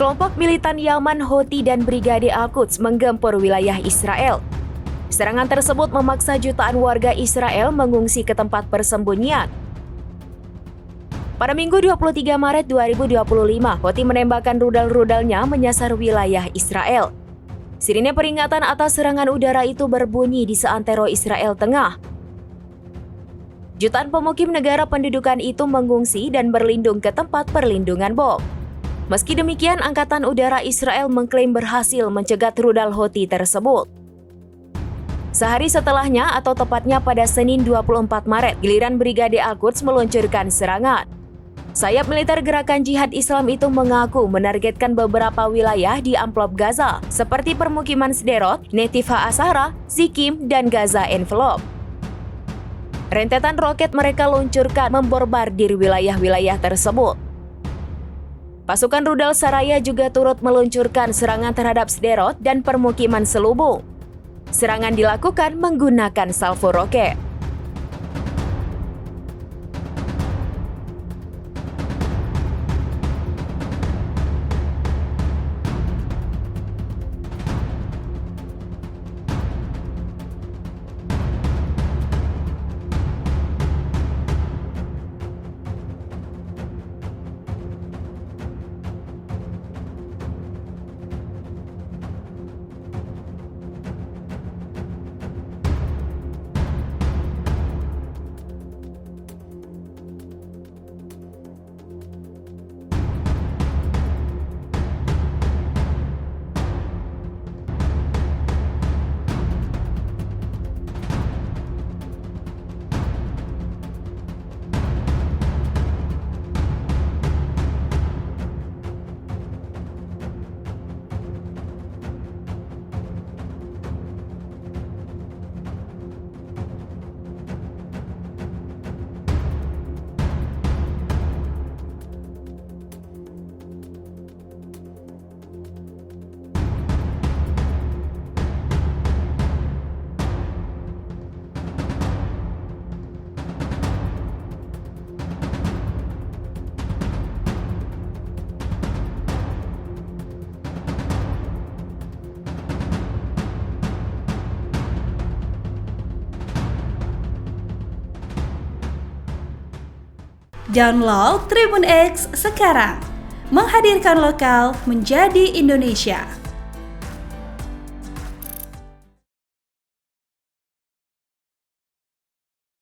Kelompok militan Yaman Houthi dan Brigade Al-Quds menggempur wilayah Israel. Serangan tersebut memaksa jutaan warga Israel mengungsi ke tempat persembunyian. Pada Minggu 23 Maret 2025, Houthi menembakkan rudal-rudalnya menyasar wilayah Israel. Sirine peringatan atas serangan udara itu berbunyi di seantero Israel Tengah. Jutaan pemukim negara pendudukan itu mengungsi dan berlindung ke tempat perlindungan bom. Meski demikian, Angkatan Udara Israel mengklaim berhasil mencegat rudal Houthi tersebut. Sehari setelahnya, atau tepatnya pada Senin 24 Maret, giliran Brigade Al-Quds meluncurkan serangan. Sayap militer Gerakan Jihad Islam itu mengaku menargetkan beberapa wilayah di amplop Gaza, seperti permukiman Sderot, Netiv HaAsara, Zikim, dan Gaza Envelope. Rentetan roket mereka luncurkan membombardir wilayah-wilayah tersebut. Pasukan rudal Saraya juga turut meluncurkan serangan terhadap Sderot dan permukiman selubung. Serangan dilakukan menggunakan salvo roket. Download Tribun X sekarang, menghadirkan lokal menjadi Indonesia.